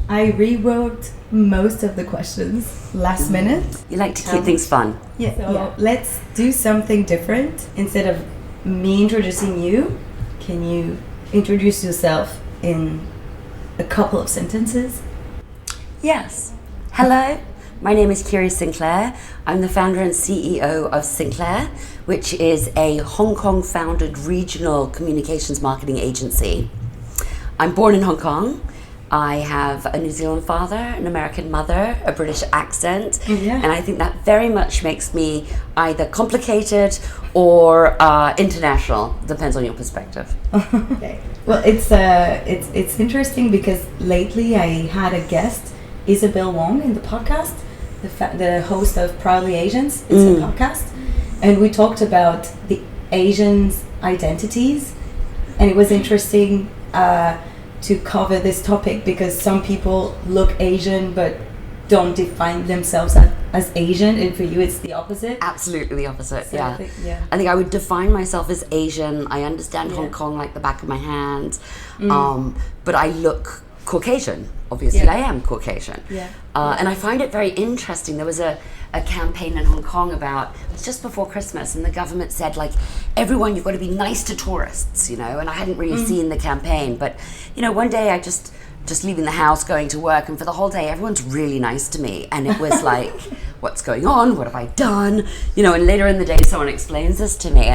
I rewrote most of the questions last minute. You like to keep things fun. Yeah, so let's do something different. Instead of me introducing you, can you introduce yourself in a couple of sentences? Yes. Hello, my name is Kiri Sinclair. I'm the founder and CEO of Sinclair, which is a Hong Kong founded regional communications marketing agency. I'm born in Hong Kong. I have a New Zealand father, an American mother, a British accent, and I think that very much makes me either complicated or international. Depends on your perspective. Okay. Well, it's interesting because lately I had a guest, Isabel Wong, in the podcast, the host of Proudly Asians. It's a podcast, and we talked about the Asians' identities, and it was interesting to cover this topic because some people look Asian but don't define themselves as Asian, and for you it's the opposite. Absolutely the opposite. So I think I would define myself as Asian. I understand Hong Kong like the back of my hand, but I look Caucasian. Obviously I am Caucasian. And I find it very interesting. There was a campaign in Hong Kong about, it was just before Christmas, and the government said, like, everyone, you've got to be nice to tourists, and I hadn't really seen the campaign, but one day I just leaving the house, going to work, and for the whole day everyone's really nice to me, and it was like, what's going on, what have I done, and later in the day someone explains this to me,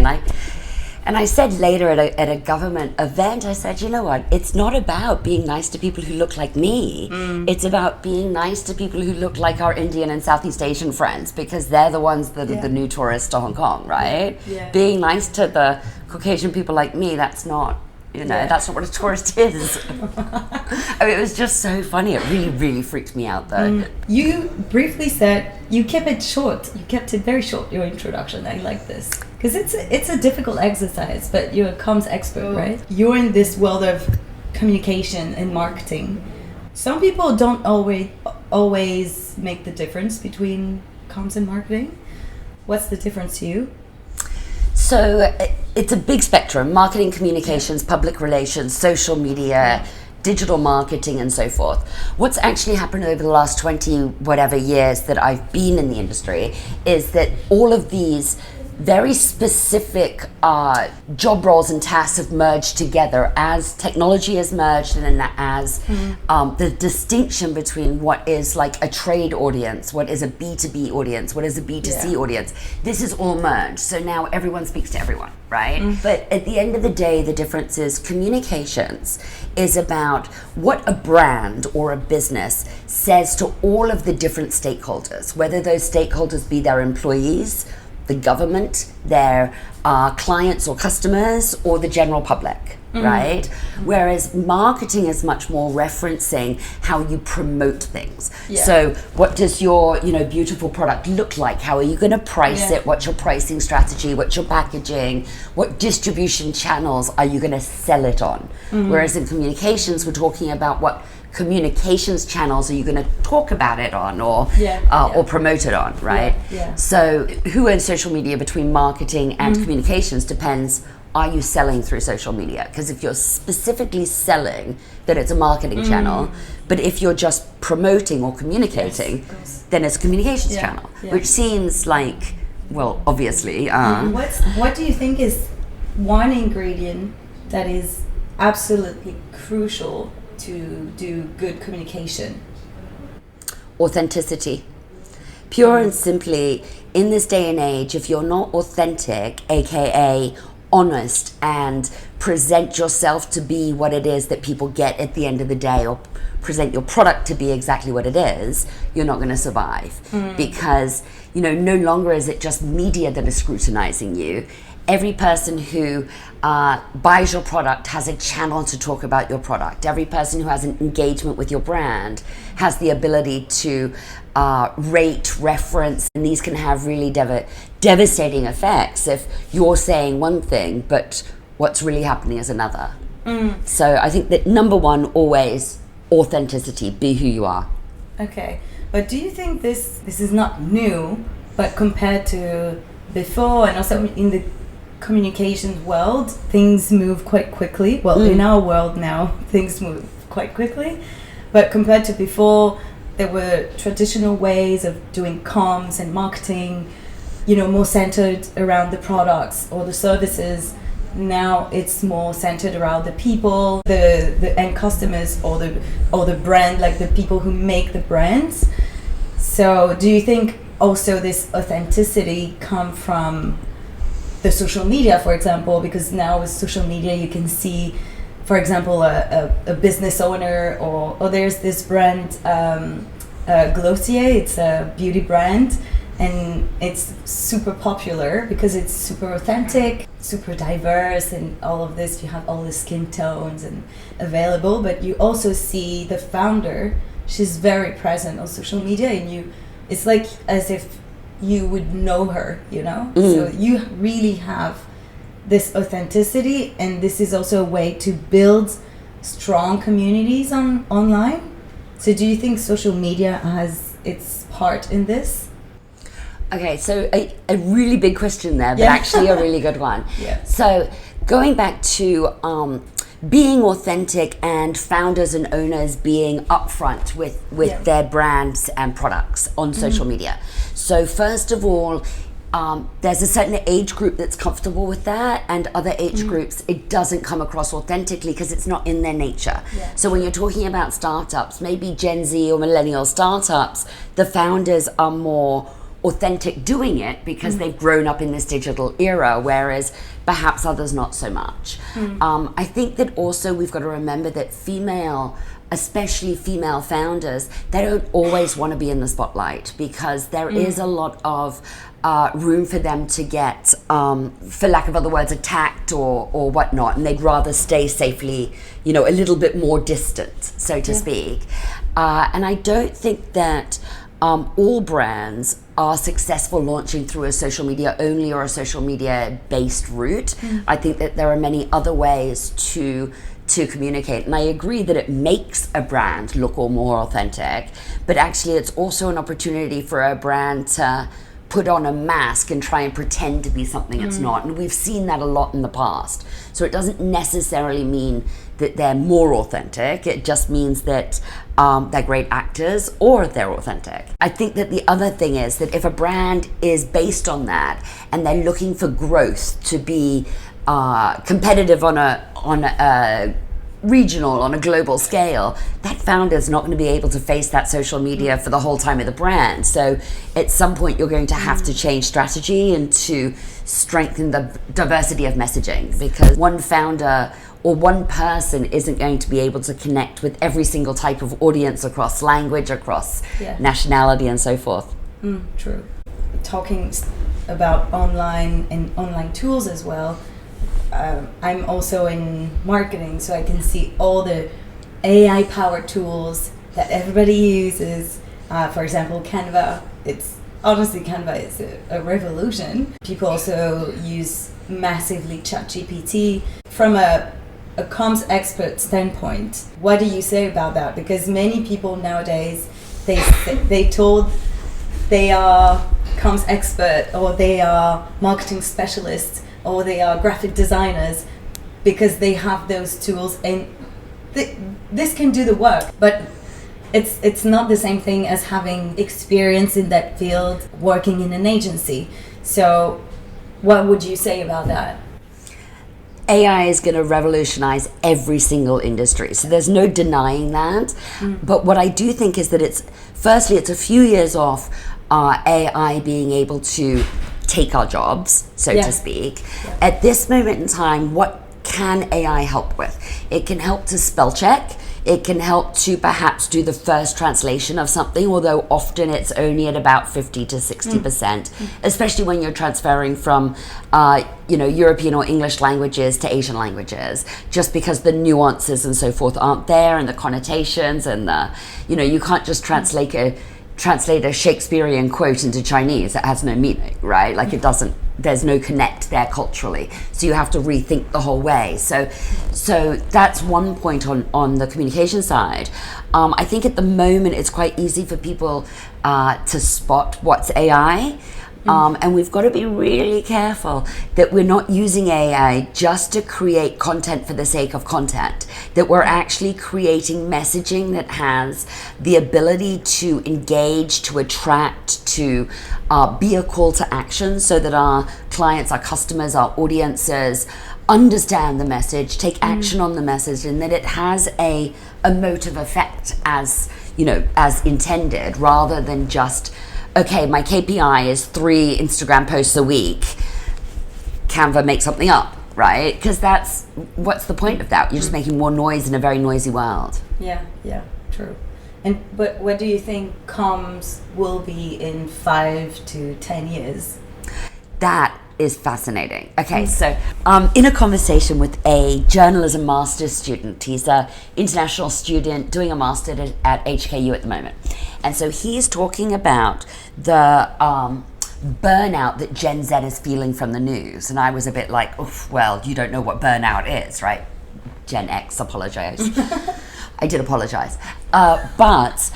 and I said later at a government event, I said, you know what, it's not about being nice to people who look like me. It's about being nice to people who look like our Indian and Southeast Asian friends, because they're the ones that are the new tourists to Hong Kong, right? Being nice to the Caucasian people like me, that's not, that's not what a tourist is. I mean, it was just so funny. It really, really freaked me out, though. You briefly said, you kept it short. You kept it very short, your introduction. I like this. Because it's a difficult exercise, but you're a comms expert, right? You're in this world of communication and marketing. Some people don't always make the difference between comms and marketing. What's the difference to you? So it's a big spectrum: marketing, communications, public relations, social media, digital marketing, and so forth. What's actually happened over the last 20 whatever years that I've been in the industry is that all of these very specific job roles and tasks have merged together as technology has merged, and as the distinction between what is like a trade audience, what is a B2B audience, what is a B2C audience, this is all merged. So now everyone speaks to everyone, right? But at the end of the day, the difference is communications is about what a brand or a business says to all of the different stakeholders, whether those stakeholders be their employees, the government, their clients or customers, or the general public, right? Whereas marketing is much more referencing how you promote things. So what does your beautiful product look like? How are you going to price it? What's your pricing strategy? What's your packaging? What distribution channels are you going to sell it on? Whereas in communications, we're talking about what communications channels are you going to talk about it on, or promote it on, right? So who owns social media between marketing and communications depends. Are you selling through social media? Because if you're specifically selling, then it's a marketing channel. But if you're just promoting or communicating, then it's a communications channel, which seems like, well, obviously. What do you think is one ingredient that is absolutely crucial to do good communication? Authenticity. Pure and simply, in this day and age, if you're not authentic, aka honest, and present yourself to be what it is that people get at the end of the day, or present your product to be exactly what it is, you're not going to survive. Because, no longer is it just media that is scrutinizing you. Every person who buys your product has a channel to talk about your product. Every person who has an engagement with your brand has the ability to rate, reference, and these can have really devastating effects if you're saying one thing, but what's really happening is another. So I think that number one, always authenticity, be who you are. Okay, but do you think this is not new, but compared to before, and also in the communications world, things move quite quickly. Well, in our world now, things move quite quickly. But compared to before, there were traditional ways of doing comms and marketing, more centered around the products or the services. Now it's more centered around the people, the end customers, or the brand, like the people who make the brands. So do you think also this authenticity come from the social media, for example? Because now with social media you can see, for example, a business owner, or there's this brand, Glossier, it's a beauty brand, and it's super popular because it's super authentic, super diverse, and all of this. You have all the skin tones and available, but you also see the founder. She's very present on social media, and it's like as if you would know her, So you really have this authenticity, and this is also a way to build strong communities online. So do you think social media has its part in this? Okay, so a really big question there, but actually a really good one. Yeah. So going back to being authentic and founders and owners being upfront with their brands and products on social media. So first of all, there's a certain age group that's comfortable with that, and other age groups, it doesn't come across authentically because it's not in their nature. Yeah. So when you're talking about startups, maybe Gen Z or millennial startups, the founders are more authentic doing it because they've grown up in this digital era, whereas perhaps others not so much. I think that also we've got to remember that especially female founders, they don't always want to be in the spotlight because there is a lot of room for them to get, for lack of other words, attacked or whatnot, and they'd rather stay safely, a little bit more distant, so to speak. And I don't think that all brands are successful launching through a social media only or a social media based route. I think that there are many other ways to communicate, and I agree that it makes a brand look more authentic, but actually it's also an opportunity for a brand to put on a mask and try and pretend to be something it's not, and we've seen that a lot in the past. So it doesn't necessarily mean that they're more authentic, it just means that they're great actors or they're authentic. I think that the other thing is that if a brand is based on that and they're looking for growth to be competitive on a regional, on a global scale, that founder is not going to be able to face that social media for the whole time of the brand. So at some point you're going to have to change strategy and to strengthen the diversity of messaging, because one founder or one person isn't going to be able to connect with every single type of audience across language, across nationality, and so forth. True. Talking about online and online tools as well, I'm also in marketing, so I can see all the AI-powered tools that everybody uses. For example, Canva. Canva is a revolution. People also use massively ChatGPT. From a comms expert standpoint, what do you say about that? Because many people nowadays, they told they are comms expert, or they are marketing specialists, or they are graphic designers, because they have those tools, and this can do the work, but it's not the same thing as having experience in that field, working in an agency. So what would you say about that? AI is going to revolutionize every single industry, so there's no denying that. But what I do think is that it's a few years off AI being able to take our jobs, so to speak. At this moment in time, what can AI help with? It can help to spell check. It can help to perhaps do the first translation of something, although often it's only at about 50 to 60%, especially when you're transferring from European or English languages to Asian languages, just because the nuances and so forth aren't there, and the connotations, and you can't just translate a Shakespearean quote into Chinese. It has no meaning, right? Like, it doesn't, there's no connect there culturally. So you have to rethink the whole way. So that's one point on the communication side. I think at the moment it's quite easy for people to spot what's AI. And we've got to be really careful that we're not using AI just to create content for the sake of content, that we're actually creating messaging that has the ability to engage, to attract, to be a call to action so that our clients, our customers, our audiences understand the message, take action on the message, and that it has a emotive effect as intended, rather than just, okay, my KPI is 3 Instagram posts a week, Canva, make something up, right? Because what's the point of that? You're just making more noise in a very noisy world. Yeah, true. But what do you think comms will be in 5 to 10 years? That is fascinating. Okay, so in a conversation with a journalism master's student, he's an international student doing a master at HKU at the moment. And so he's talking about the burnout that Gen Z is feeling from the news. And I was a bit like, oof, well, you don't know what burnout is, right? Gen X, apologize. I did apologize. But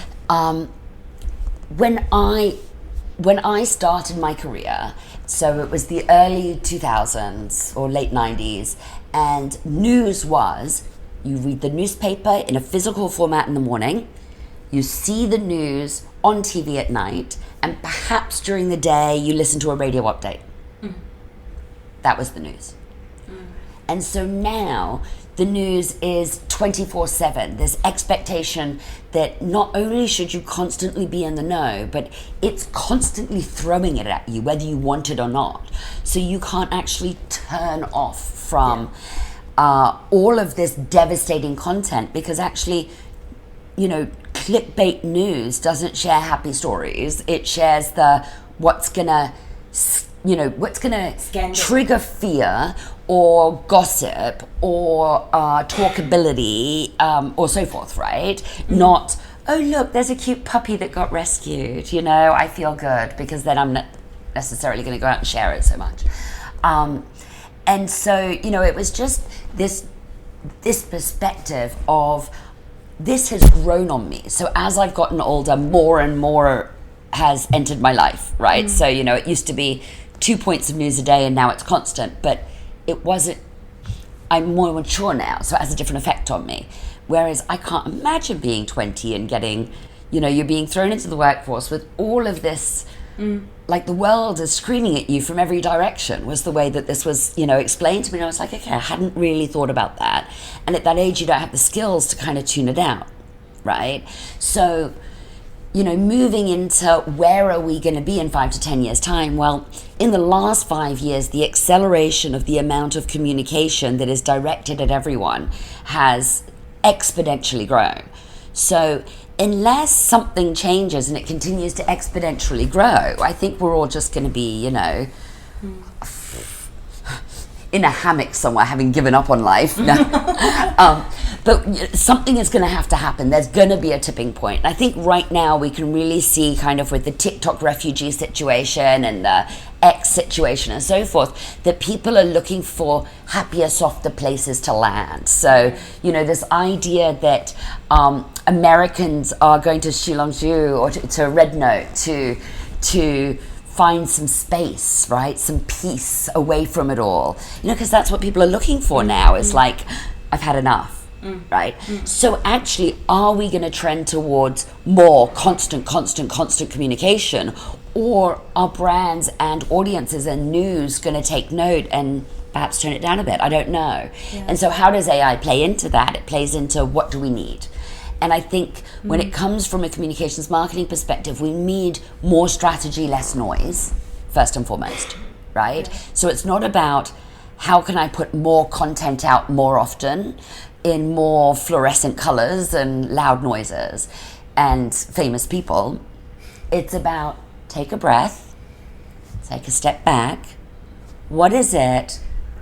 when I started my career, so it was the early 2000s or late 90s, and news was, you read the newspaper in a physical format in the morning, you see the news on TV at night, and perhaps during the day you listen to a radio update. That was the news. And so now the news is 24/7. There's expectation that not only should you constantly be in the know, but it's constantly throwing it at you, whether you want it or not. So you can't actually turn off from all of this devastating content, because actually, clickbait news doesn't share happy stories. It shares what's gonna trigger fear or gossip or talkability or so forth, right? Not, oh look, there's a cute puppy that got rescued, I feel good, because then I'm not necessarily going to go out and share it so much. And so, it was just this perspective of, this has grown on me. So as I've gotten older, more and more has entered my life, right? So, it used to be 2 points of news a day, and now it's constant, but it wasn't. I'm more mature now, so it has a different effect on me. Whereas I can't imagine being 20 and getting, you're being thrown into the workforce with all of this, like the world is screaming at you from every direction, was the way that this was, explained to me. And I was like, okay, I hadn't really thought about that. And at that age, you don't have the skills to kind of tune it out, right? So, moving into where are we going to be in 5 to 10 years' time? Well, in the last 5 years, the acceleration of the amount of communication that is directed at everyone has exponentially grown. So unless something changes and it continues to exponentially grow, I think we're all just going to be, in a hammock somewhere, having given up on life. No. But something is going to have to happen. There's going to be a tipping point. I think right now we can really see, kind of with the TikTok refugee situation and the X situation and so forth, that people are looking for happier, softer places to land. So, this idea that Americans are going to Shillongju or to Red Note to find some space, right? Some peace away from it all. Because that's what people are looking for now. It's like, I've had enough. Right? So actually, are we going to trend towards more constant communication, or are brands and audiences and news going to take note and perhaps turn it down a bit? I don't know. Yeah. And so how does AI play into that? It plays into, what do we need? And I think when it comes from a communications marketing perspective, we need more strategy, less noise, first and foremost, right? Yeah. So it's not about how can I put more content out more often, in more fluorescent colors and loud noises and famous people. It's about, take a breath, take a step back. What is it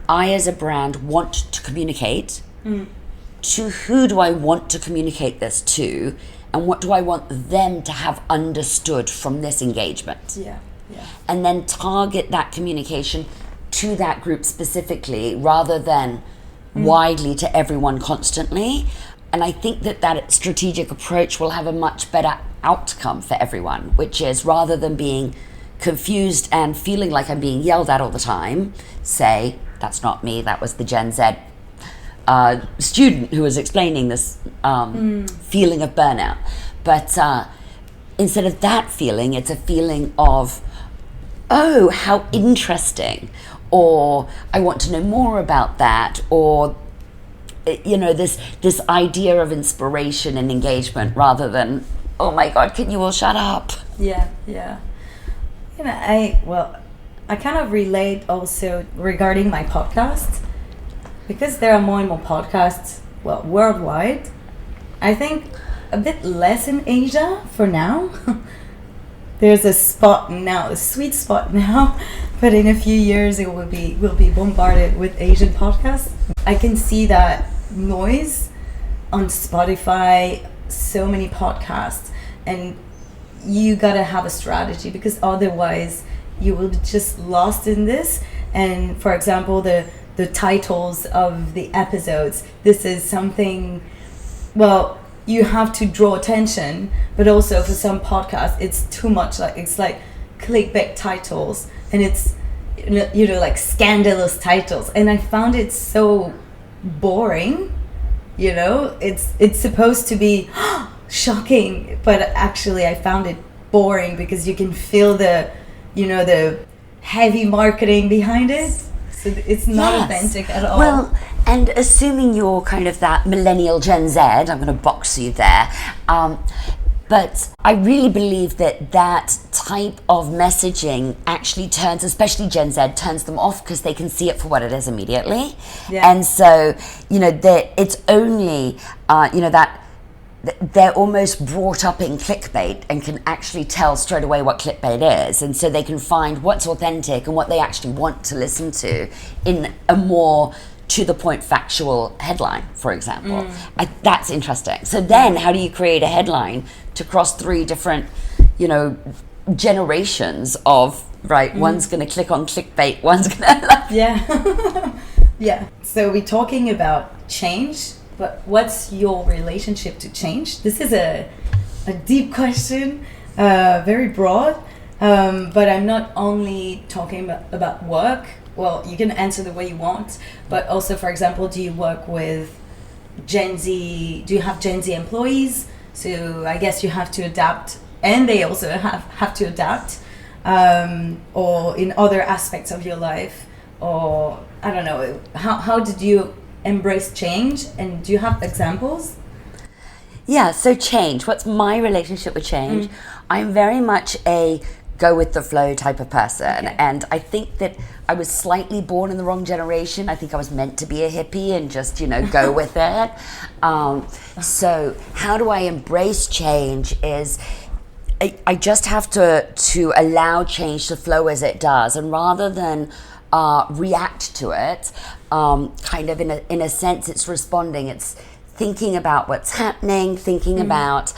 I as a brand want to communicate? To who do I want to communicate this to? And what do I want them to have understood from this engagement? Yeah. And then target that communication to that group specifically, rather than widely to everyone constantly. And I think that strategic approach will have a much better outcome for everyone, which is, rather than being confused and feeling like I'm being yelled at all the time, say, that's not me, that was the Gen Z student who was explaining this feeling of burnout. But instead of that feeling, it's a feeling of, oh, how interesting, or I want to know more about that, or this idea of inspiration and engagement, rather than, oh my God, can you all shut up? Yeah. I kind of relate also regarding my podcast, because there are more and more podcasts, worldwide. I think a bit less in Asia for now. There's a sweet spot now, but in a few years we'll be bombarded with Asian podcasts. I can see that noise on Spotify, so many podcasts, and you gotta have a strategy, because otherwise you will be just lost in this. And for example, the titles of the episodes, this is something, you have to draw attention, but also for some podcasts it's too much, it's like clickbait titles, and it's like scandalous titles, and I found it so boring. It's supposed to be shocking, but actually I found it boring, because you can feel the heavy marketing behind it, so it's not authentic at all. Well, and assuming you're kind of that millennial Gen Z, I'm going to box you there, but I really believe that type of messaging actually turns, especially Gen Z, turns them off, because they can see it for what it is immediately. Yeah. And so, it's only, that they're almost brought up in clickbait and can actually tell straight away what clickbait is. And so they can find what's authentic and what they actually want to listen to in a more to the point factual headline, for example. That's interesting. So then how do you create a headline to cross three different, generations of, one's going to click on clickbait, one's going to... Yeah. So we're talking about change, but what's your relationship to change? This is a deep question, very broad, but I'm not only talking about work. Well, you can answer the way you want, but also, for example, do you work with Gen Z? Do you have Gen Z employees? So I guess you have to adapt, and they also have to adapt, or in other aspects of your life, or I don't know. How did you embrace change, and do you have examples? Yeah, so change. What's my relationship with change? I'm very much a go with the flow type of person. Okay. And I think that I was slightly born in the wrong generation. I think I was meant to be a hippie and just, go with it. So how do I embrace change is I just have to allow change to flow as it does. And rather than react to it, kind of in a sense, it's responding. It's thinking about what's happening, thinking about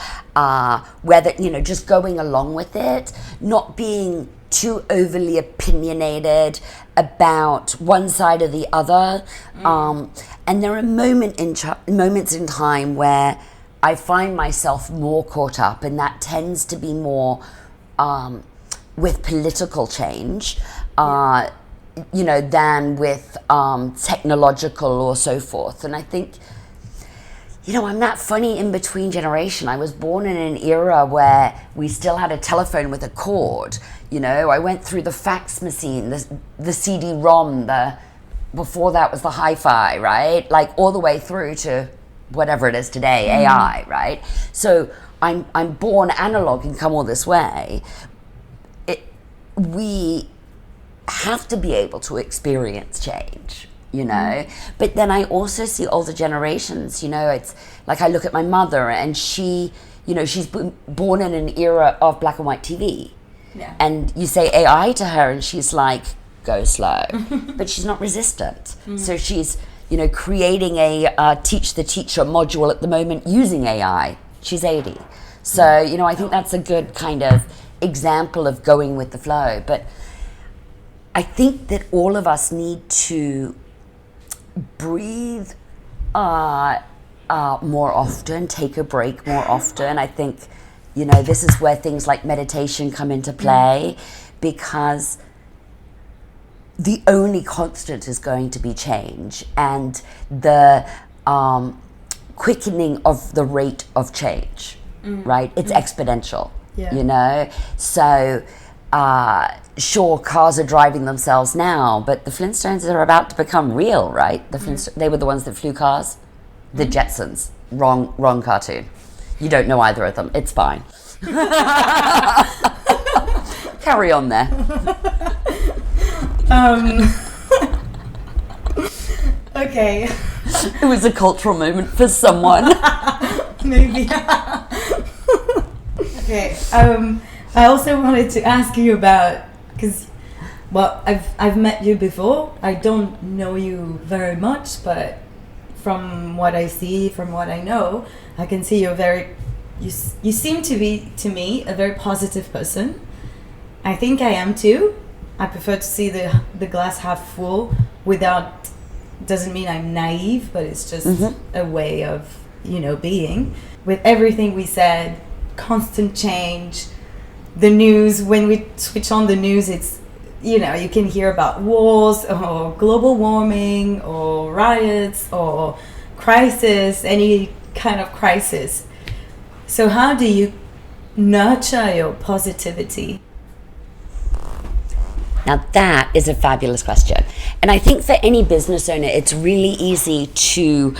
whether, just going along with it, not being too overly opinionated about one side or the other. And there are moments in time where I find myself more caught up, and that tends to be more with political change, than with technological or so forth. And I think, I'm that funny in between generation. I was born in an era where we still had a telephone with a cord. I went through the fax machine, the CD-ROM, before that was the hi-fi, right? Like all the way through to whatever it is today, AI, right? So I'm born analog and come all this way. We have to be able to experience change. But then I also see older generations, it's like I look at my mother, and she, she's born in an era of black and white TV. Yeah. And you say AI to her and she's like, go slow. But she's not resistant. So she's, creating a Teach the Teacher module at the moment using AI. She's 80. So, I think that's a good kind of example of going with the flow. But I think that all of us need to breathe more often, take a break more often. I think, You know, this is where things like meditation come into play, because the only constant is going to be change, and the quickening of the rate of change, right? It's exponential, you know? So, sure, cars are driving themselves now, but the Flintstones are about to become real, right? They were the ones that flew cars. The Jetsons. Wrong cartoon. You don't know either of them. It's fine. Carry on there. Okay. It was a cultural moment for someone. Maybe. Okay. I also wanted to ask you about, because, well, I've met you before. I don't know you very much, but from what I see, from what I know, I can see you seem to be, to me, a very positive person. I think I am too. I prefer to see the glass half full without, doesn't mean I'm naive, but it's just a way of, being. With everything we said, constant change, the news, when we switch on the news, it's, you can hear about wars or global warming or riots or crisis, any kind of crisis. So how do you nurture your positivity? Now that is a fabulous question. And I think for any business owner, it's really easy to,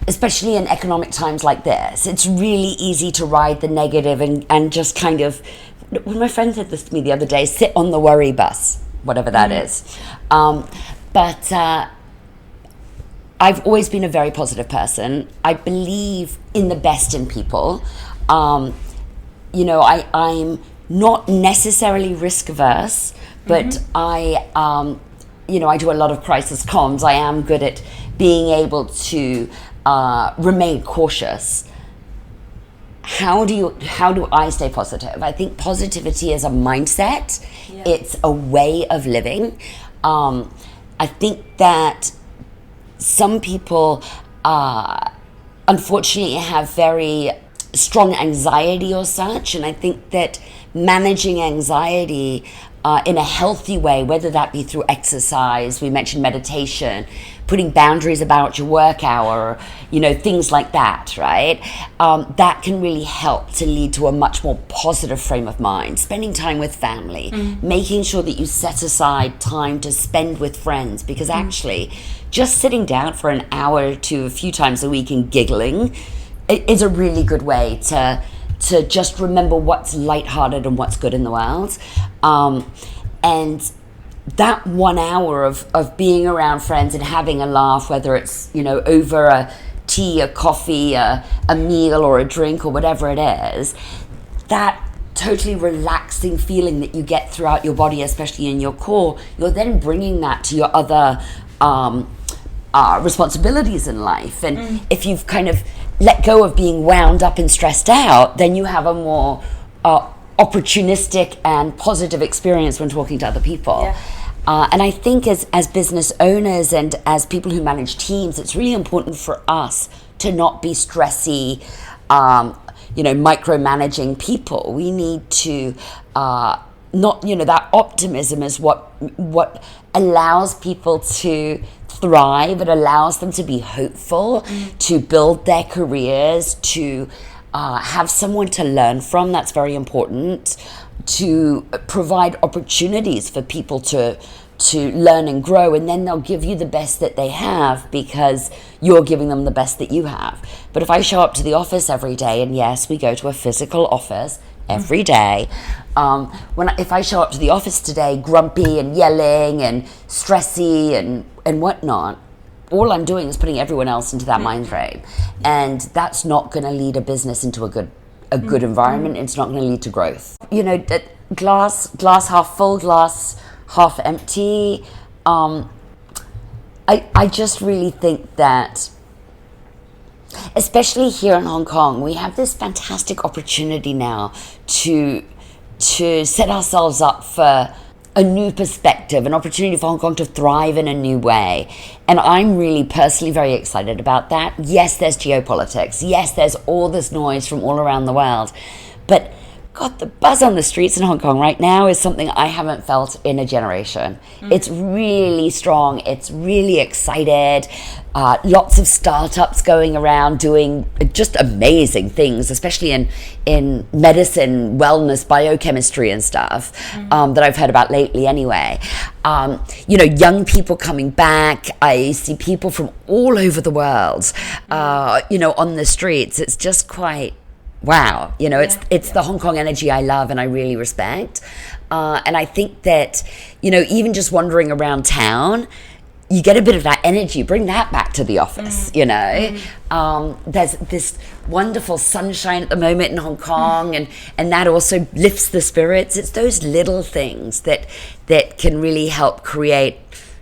especially in economic times like this, it's really easy to ride the negative and just kind of, when my friend said this to me the other day, sit on the worry bus, whatever that is. But I've always been a very positive person. I believe in the best in people. I'm not necessarily risk averse, but I do a lot of crisis comms. I am good at being able to remain cautious. How do I stay positive? I think positivity is a mindset. Yeah. It's a way of living. I think that some people unfortunately have very strong anxiety or such, and I think that managing anxiety in a healthy way, whether that be through exercise, we mentioned meditation, putting boundaries about your work hour, things like that, right? That can really help to lead to a much more positive frame of mind. Spending time with family, making sure that you set aside time to spend with friends, because actually just sitting down for an hour or two a few times a week and giggling is a really good way to just remember what's lighthearted and what's good in the world. And that 1 hour of being around friends and having a laugh, whether it's, over a tea, a coffee, a meal or a drink or whatever it is, that totally relaxing feeling that you get throughout your body, especially in your core, you're then bringing that to your other responsibilities in life. And if you've kind of let go of being wound up and stressed out, then you have a more opportunistic and positive experience when talking to other people. Yeah. And I think as business owners and as people who manage teams, it's really important for us to not be stressy, micromanaging people. We need to that optimism is what allows people to thrive. It allows them to be hopeful, to build their careers, to have someone to learn from. That's very important. To provide opportunities for people to learn and grow, and then they'll give you the best that they have because you're giving them the best that you have. But if I show up to the office every day, and yes, we go to a physical office every day, if I show up to the office today grumpy and yelling and stressy and whatnot, all I'm doing is putting everyone else into that mind frame, and that's not going to lead a business into a good environment. It's not going to lead to growth. Glass half full, glass half empty. I just really think that, especially here in Hong Kong, we have this fantastic opportunity now to set ourselves up for a new perspective, an opportunity for Hong Kong to thrive in a new way. And I'm really personally very excited about that. Yes, there's geopolitics. Yes, there's all this noise from all around the world. But God, the buzz on the streets in Hong Kong right now is something I haven't felt in a generation. It's really strong. It's really excited. Lots of startups going around doing just amazing things, especially in medicine, wellness, biochemistry and stuff that I've heard about lately anyway. Young people coming back. I see people from all over the world, on the streets. It's just quite... wow, it's the Hong Kong energy I love and I really respect. And I think that, even just wandering around town, you get a bit of that energy, bring that back to the office, There's this wonderful sunshine at the moment in Hong Kong and that also lifts the spirits. It's those little things that can really help create,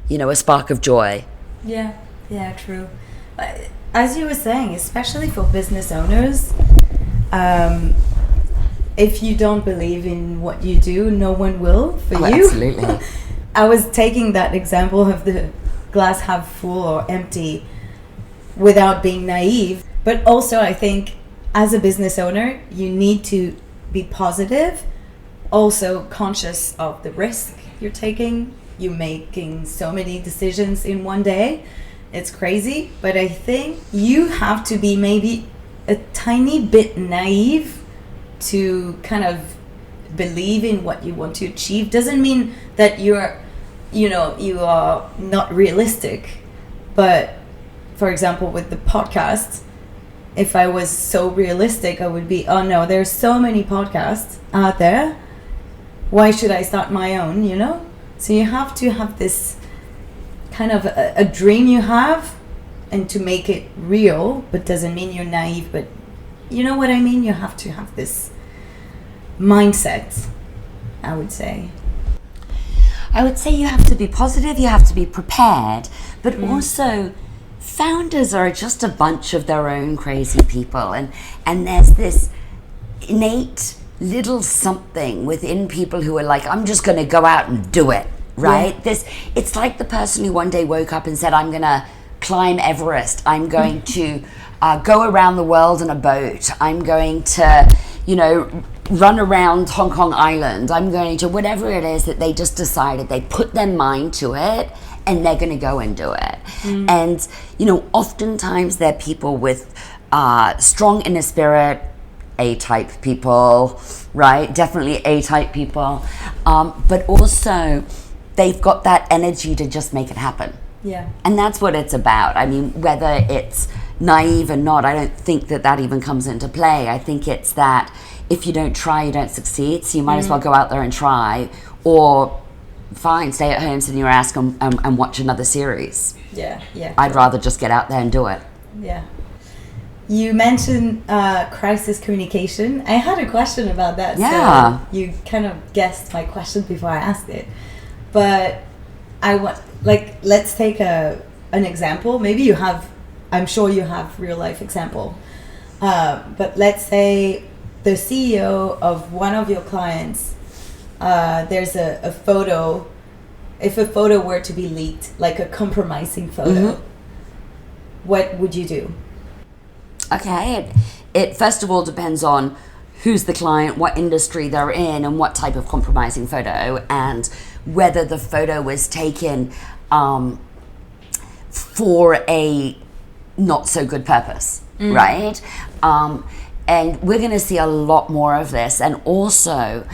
a spark of joy. Yeah, true. As you were saying, especially for business owners, if you don't believe in what you do, no one will for you. Absolutely. I was taking that example of the glass half full or empty without being naive. But also I think as a business owner, you need to be positive, also conscious of the risk you're taking. You're making so many decisions in one day. It's crazy. But I think you have to be maybe a tiny bit naive to kind of believe in what you want to achieve. Doesn't mean that you are not realistic. But for example, with the podcast, if I was so realistic, I would be, oh no, there's so many podcasts out there. Why should I start my own, So you have to have this kind of a dream you have, and to make it real, but doesn't mean you're naive, but you know what I mean? You have to have this mindset, I would say. I would say you have to be positive, you have to be prepared, but also founders are just a bunch of their own crazy people, and there's this innate little something within people who are like, I'm just going to go out and do it, right? Yeah. It's like the person who one day woke up and said, I'm going to climb Everest, I'm going to go around the world in a boat, I'm going to, run around Hong Kong Island, I'm going to, whatever it is that they just decided, they put their mind to it and they're going to go and do it. And, oftentimes they're people with strong inner spirit, A-type people, right? Definitely A-type people. But also they've got that energy to just make it happen. Yeah. And that's what it's about. I mean, whether it's naive or not, I don't think that even comes into play. I think it's that if you don't try, you don't succeed. So you might as well go out there and try, or fine, stay at home, sit in your ass and watch another series. Yeah. I'd rather just get out there and do it. Yeah. You mentioned crisis communication. I had a question about that. Yeah. So you kind of guessed my question before I asked it. But let's take an example. Maybe you have, I'm sure you have real life example. But let's say the CEO of one of your clients, there's a photo. If a photo were to be leaked, like a compromising photo, what would you do? Okay, it first of all depends on who's the client, what industry they're in, and what type of compromising photo, and whether the photo was taken for a not so good purpose, right? And we're going to see a lot more of this, and also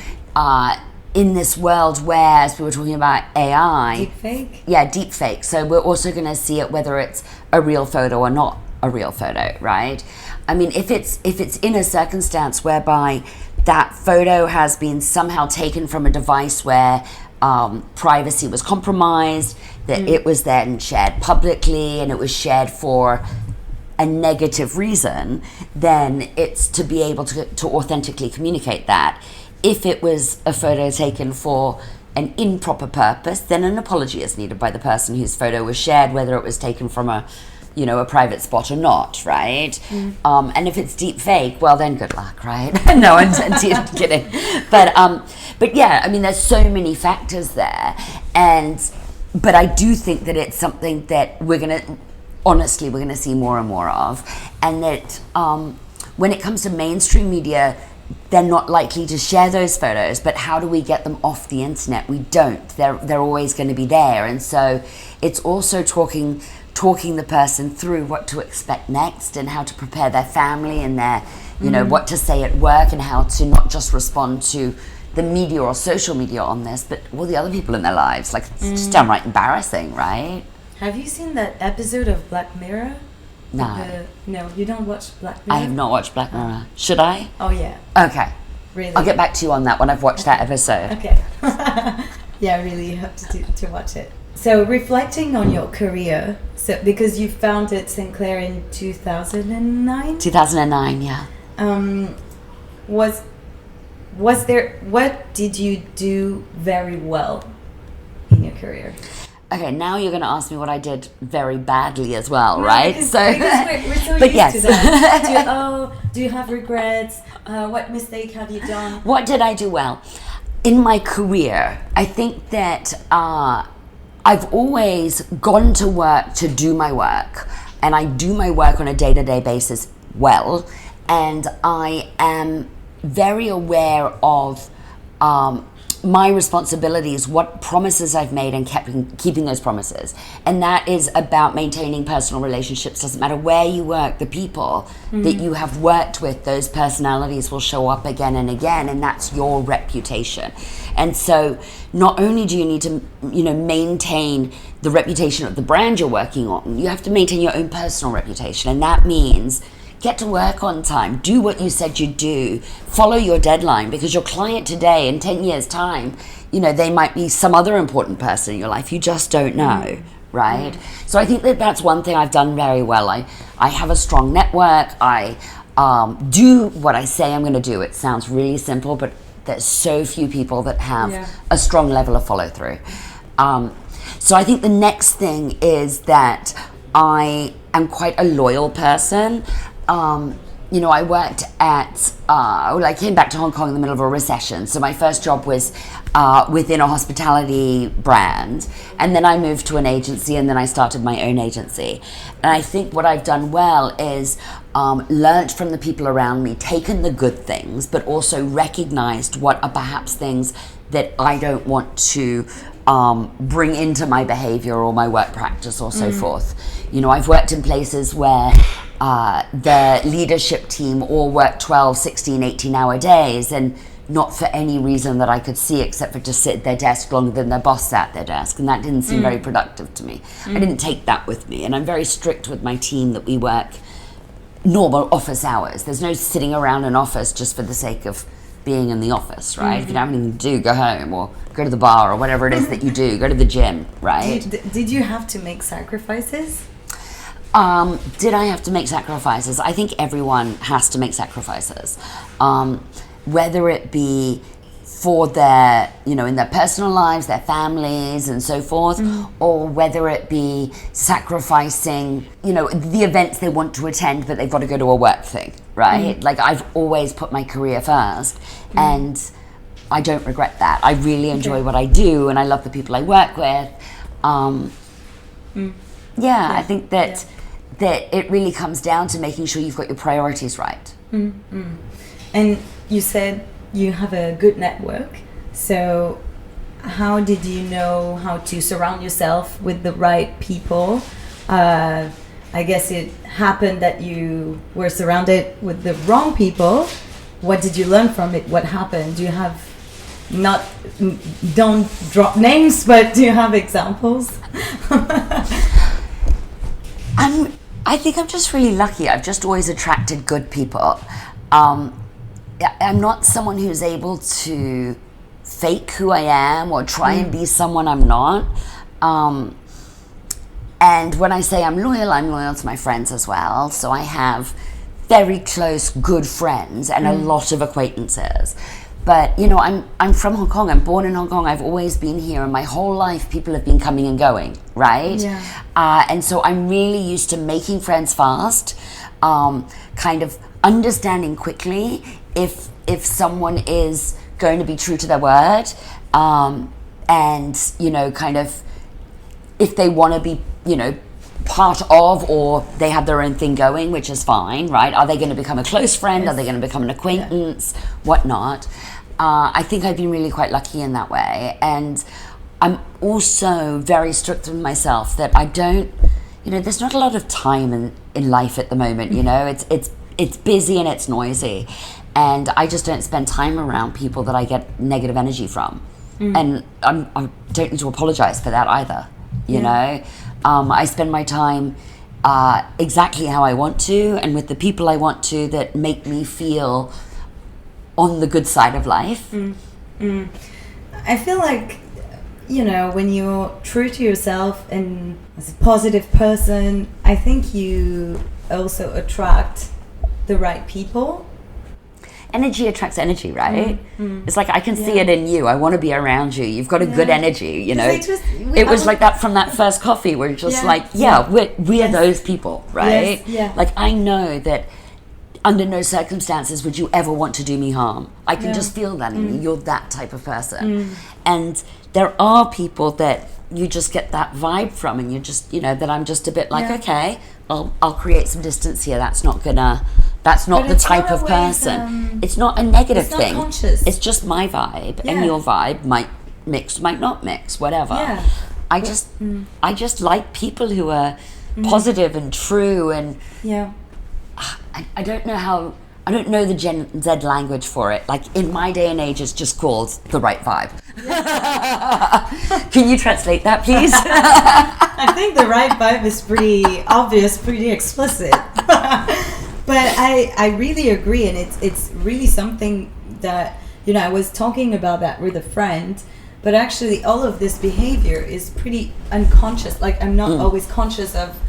in this world where, as we were talking about AI, deepfake. So we're also going to see it whether it's a real photo or not a real photo, right? I mean, if it's in a circumstance whereby that photo has been somehow taken from a device where privacy was compromised, that it was then shared publicly and it was shared for a negative reason, then it's to be able to authentically communicate that. If it was a photo taken for an improper purpose, then an apology is needed by the person whose photo was shared, whether it was taken from a private spot or not, right? And if it's deep fake, well then good luck, right? No, I'm kidding. But But yeah, I mean, there's so many factors there, but I do think that it's something that we're gonna see more and more of, and that when it comes to mainstream media, they're not likely to share those photos, but how do we get them off the internet? We don't. They're always going to be there, and so it's also talking the person through what to expect next and how to prepare their family and their, you know, what to say at work and how to not just respond to the media or social media on this, but all the other people in their lives. Like, it's just downright embarrassing, right? Have you seen that episode of Black Mirror? No. No, you don't watch Black Mirror? I have not watched Black Mirror. Should I? Oh, yeah. Okay. Really? I'll get back to you on that when I've watched that episode. Okay. Yeah, really, you have to watch it. So, reflecting on your career, because you founded Sinclair in 2009? 2009, yeah. What did you do very well in your career? Okay, now you're going to ask me what I did very badly as well, No, right? because we're so but used yes. to that. Do you have regrets? What mistake have you done? What did I do well? In my career, I think that I've always gone to work to do my work, and I do my work on a day-to-day basis well, and I am very aware of my responsibilities, what promises I've made, and keeping those promises. And that is about maintaining personal relationships. Doesn't matter where you work, the people that you have worked with, those personalities will show up again and again, and that's your reputation. And so not only do you need to, you know, maintain the reputation of the brand you're working on, you have to maintain your own personal reputation. And that means get to work on time, do what you said you'd do, follow your deadline, because your client today, in 10 years' time, you know, they might be some other important person in your life. You just don't know, right? So I think that that's one thing I've done very well. I have a strong network. I do what I say I'm going to do. It sounds really simple, but there's so few people that have a strong level of follow through. So I think the next thing is that I am quite a loyal person. You know, I worked I came back to Hong Kong in the middle of a recession. So my first job was within a hospitality brand. And then I moved to an agency, and then I started my own agency. And I think what I've done well is learnt from the people around me, taken the good things, but also recognized what are perhaps things that I don't want to bring into my behavior or my work practice or so forth. You know, I've worked in places where the leadership team all work 12, 16, 18-hour days, and not for any reason that I could see except for to sit at their desk longer than their boss sat at their desk, and that didn't seem very productive to me. I didn't take that with me, and I'm very strict with my team that we work normal office hours. There's no sitting around an office just for the sake of being in the office, right? If you don't have anything to do, go home or go to the bar or whatever it is that you do. Go to the gym, right? Did you have to make sacrifices? Did I have to make sacrifices? I think everyone has to make sacrifices. Whether it be for their, you know, in their personal lives, their families and so forth, or whether it be sacrificing, you know, the events they want to attend, but they've got to go to a work thing, right? Like, I've always put my career first, and I don't regret that. I really enjoy what I do, and I love the people I work with. I think that it really comes down to making sure you've got your priorities right. And you said you have a good network. So how did you know how to surround yourself with the right people? I guess it happened that you were surrounded with the wrong people. What did you learn from it? What happened? Do you have, don't drop names, but do you have examples? I think I'm just really lucky. I've just always attracted good people. I'm not someone who's able to fake who I am or try and be someone I'm not. And when I say I'm loyal to my friends as well. So I have very close, good friends and a lot of acquaintances. But, you know, I'm from Hong Kong. I'm born in Hong Kong. I've always been here. And my whole life, people have been coming and going, right? And so I'm really used to making friends fast, kind of understanding quickly if someone is going to be true to their word, and kind of, if they want to be part of, or they have their own thing going, which is fine, right? Are they going to become a close friend? Are they going to become an acquaintance? Whatnot. I think I've been really quite lucky in that way, and I'm also very strict with myself that I don't, there's not a lot of time in life at the moment. It's busy and it's noisy, and I just don't spend time around people that I get negative energy from, and I don't need to apologize for that either. I spend my time exactly how I want to, and with the people I want to, that make me feel on the good side of life. I feel like, when you're true to yourself and as a positive person, I think you also attract the right people. Energy attracts energy, right? It's like, I can see it in you. I want to be around you. You've got a good energy, It was like that from that first coffee. We're just we're those people, right? Yes. Yeah. Like, I know that under no circumstances would you ever want to do me harm. I can just feel that in you. You're that type of person. And there are people that you just get that vibe from, and you just, that I'm just a bit like, okay, I'll create some distance here. That's not the type of person. It's not a negative thing. Conscious. It's just my vibe, and your vibe might mix, might not mix, whatever. Yeah. I just like people who are positive and true, and I don't know the Gen Z language for it. Like, in my day and age, it's just called the right vibe. Can you translate that, please? I think the right vibe is pretty obvious, pretty explicit. But I really agree, and it's really something that, I was talking about that with a friend, but actually all of this behavior is pretty unconscious. Like, I'm not always conscious of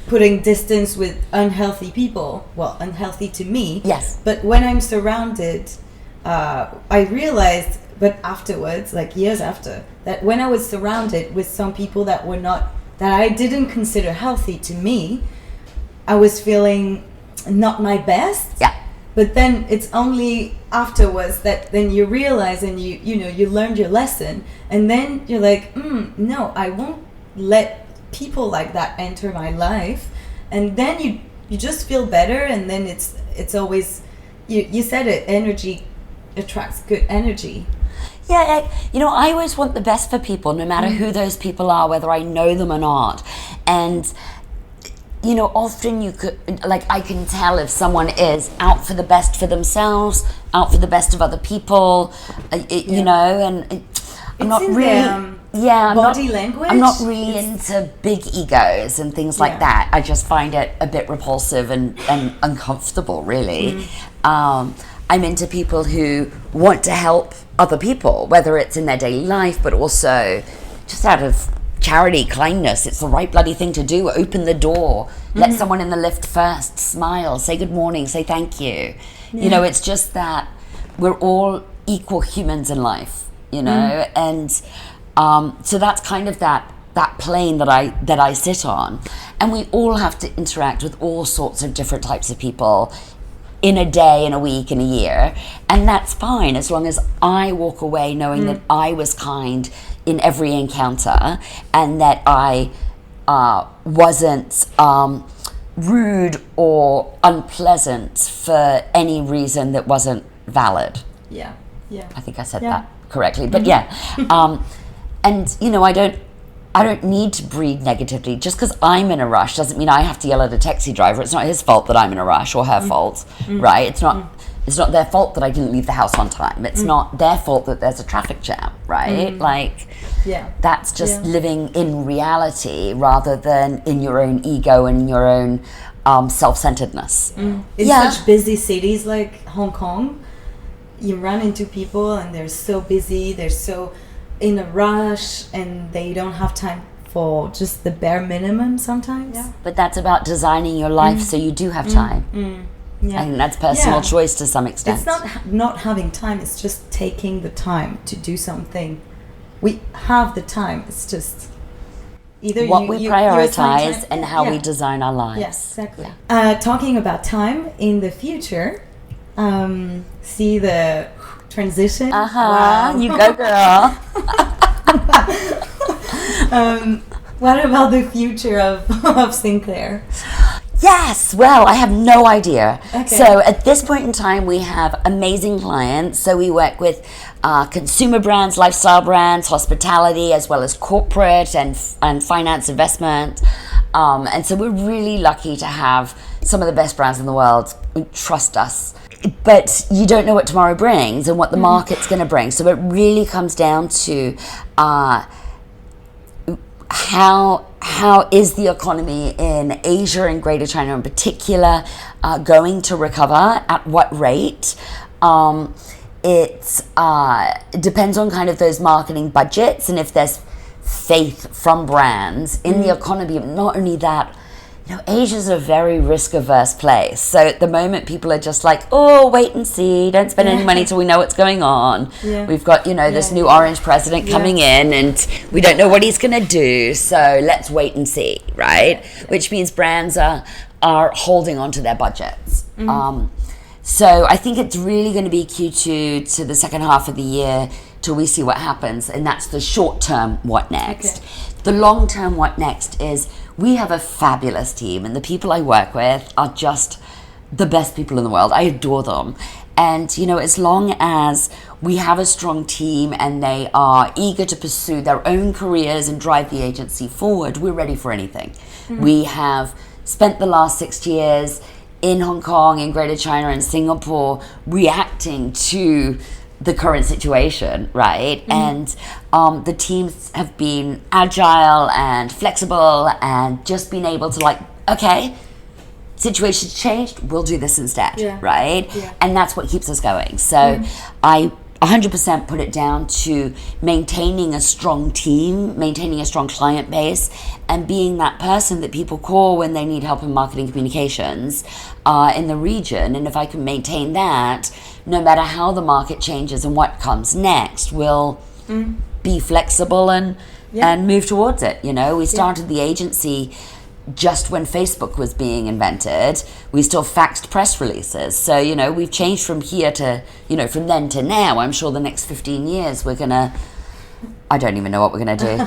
putting distance with unhealthy people. Well, unhealthy to me. Yes. But when I'm surrounded, I realized, but afterwards, like years after, that when I was surrounded with some people that I didn't consider healthy to me, I was feeling not my best. Yeah. But then it's only afterwards that then you realize, and you learned your lesson, and then you're like, no, I won't let people like that enter my life. And then you just feel better, and then it's always, you said it, energy attracts good energy. Yeah, I always want the best for people, no matter who those people are, whether I know them or not. And often you could, I can tell if someone is out for the best for themselves, out for the best of other people, and I'm not really... body language. I'm not really into big egos and things like that. I just find it a bit repulsive and uncomfortable, really. I'm into people who want to help other people, whether it's in their daily life, but also just out of charity, kindness. It's the right bloody thing to do. Open the door, let someone in the lift first, smile, say good morning, say thank you. It's just that we're all equal humans in life, and so that's kind of that plane that I sit on, and we all have to interact with all sorts of different types of people in a day, in a week, in a year, and that's fine as long as I walk away knowing that I was kind in every encounter, and that I wasn't rude or unpleasant for any reason that wasn't valid. Yeah. I think I said that correctly, but and I don't need to breathe negatively. Just because I'm in a rush doesn't mean I have to yell at a taxi driver. It's not his fault that I'm in a rush, or her fault, right? It's not their fault that I didn't leave the house on time. It's not their fault that there's a traffic jam, right? That's just living in reality rather than in your own ego and your own self-centeredness. In such busy cities like Hong Kong, you run into people and they're so busy, they're so in a rush, and they don't have time for just the bare minimum sometimes. But that's about designing your life so you do have time. I think that's personal choice to some extent. It's not having time, it's just taking the time to do something. We have the time, it's just either what we prioritize and how we design our lives. Yes, exactly. Talking about time in the future, see the transition. Wow. You go, girl. What about the future of Sinclair? Yes, well, I have no idea. Okay. So at this point in time, we have amazing clients. So we work with consumer brands, lifestyle brands, hospitality, as well as corporate and finance investment. And so we're really lucky to have some of the best brands in the world trust us. But you don't know what tomorrow brings and what the market's going to bring. So it really comes down to how is the economy in Asia and Greater China in particular going to recover, at what rate? It depends on kind of those marketing budgets and if there's faith from brands in the economy. Not only that, Asia's a very risk-averse place. So at the moment, people are just like, oh, wait and see. Don't spend any money till we know what's going on. Yeah. We've got, this new orange president coming in and we don't know what he's going to do. So let's wait and see, right? Which means brands are holding on to their budgets. So I think it's really going to be Q2 to the second half of the year till we see what happens. And that's the short-term what next. Okay. The long-term what next is we have a fabulous team and the people I work with are just the best people in the world. I adore them. And, as long as we have a strong team and they are eager to pursue their own careers and drive the agency forward, we're ready for anything. We have spent the last 6 years in Hong Kong, in Greater China and Singapore reacting to the current situation, right? And the teams have been agile and flexible and just been able to okay, situation's changed, we'll do this instead, right? Yeah. And that's what keeps us going. So I 100% put it down to maintaining a strong team, maintaining a strong client base, and being that person that people call when they need help in marketing communications in the region. And if I can maintain that, no matter how the market changes and what comes next, we'll be flexible and move towards it. We started the agency just when Facebook was being invented. We still faxed press releases. So, we've changed from here to, from then to now. I'm sure the next 15 years I don't even know what we're going to do.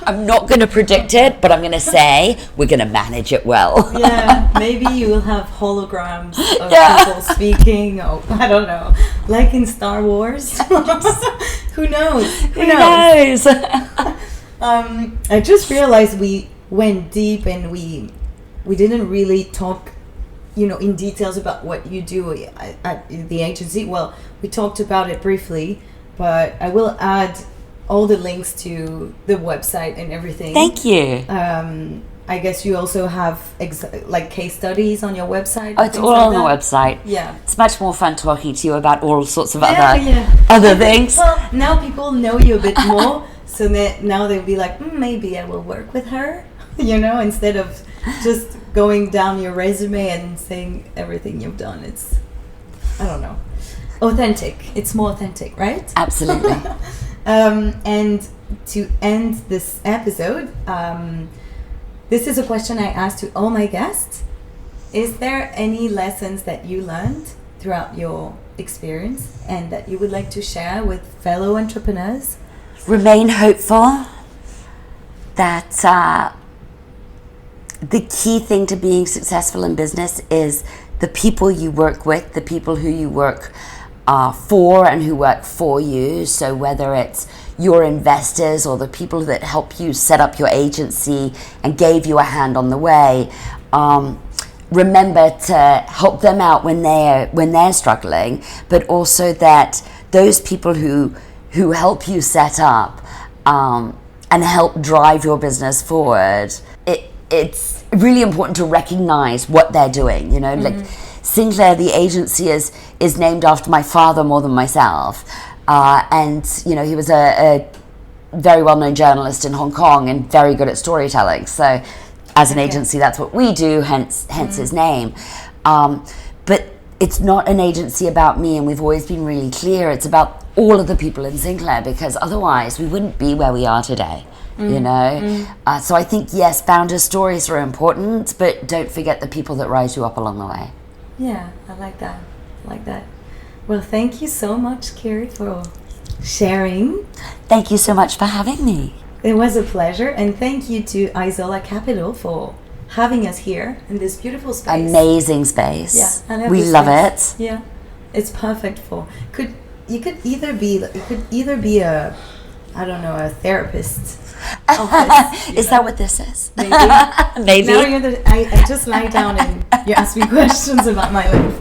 I'm not going to predict it, but I'm going to say we're going to manage it well. Yeah, maybe you will have holograms of people speaking, or I don't know, like in Star Wars. Who knows? Who knows? I just realized we went deep and we didn't really talk, in details about what you do at the agency. Well, we talked about it briefly, but I will add all the links to the website and everything. Thank you. I guess you also have case studies on your website. Oh, it's all on the website. Yeah. It's much more fun talking to you about all sorts of other things. Well, now people know you a bit more, so now they'll be like, maybe I will work with her, instead of just going down your resume and saying everything you've done. It's, I don't know, authentic. It's more authentic, right? Absolutely. And to end this episode, this is a question I asked to all my guests. Is there any lessons that you learned throughout your experience and that you would like to share with fellow entrepreneurs? Remain hopeful. That the key thing to being successful in business is the people you work with, the people who you work for and who work for you. So whether it's your investors or the people that help you set up your agency and gave you a hand on the way, remember to help them out when they're struggling, but also that those people who help you set up and help drive your business forward, it's really important to recognize what they're doing. Like Sinclair, the agency is named after my father more than myself. And he was a very well-known journalist in Hong Kong and very good at storytelling. So as an agency, that's what we do, hence his name. But it's not an agency about me, and we've always been really clear. It's about all of the people in Sinclair, because otherwise we wouldn't be where we are today. So I think, yes, founder stories are important, but don't forget the people that rise you up along the way. Yeah, I like that. Well, thank you so much, Kiri, for sharing. Thank you so much for having me. It was a pleasure, and thank you to Isola Capital for having us here in this beautiful space. Amazing space. Yeah, I love we this love space. it. Yeah, it's perfect for. You could either be a, I don't know, a therapist. Office, is that what this is? Maybe. Maybe. Now I just lie down and you ask me questions about my life.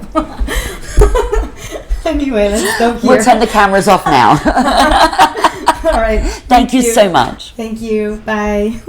Anyway, let's go here. We'll turn the cameras off now. All right. Thank you so much. Thank you. Bye.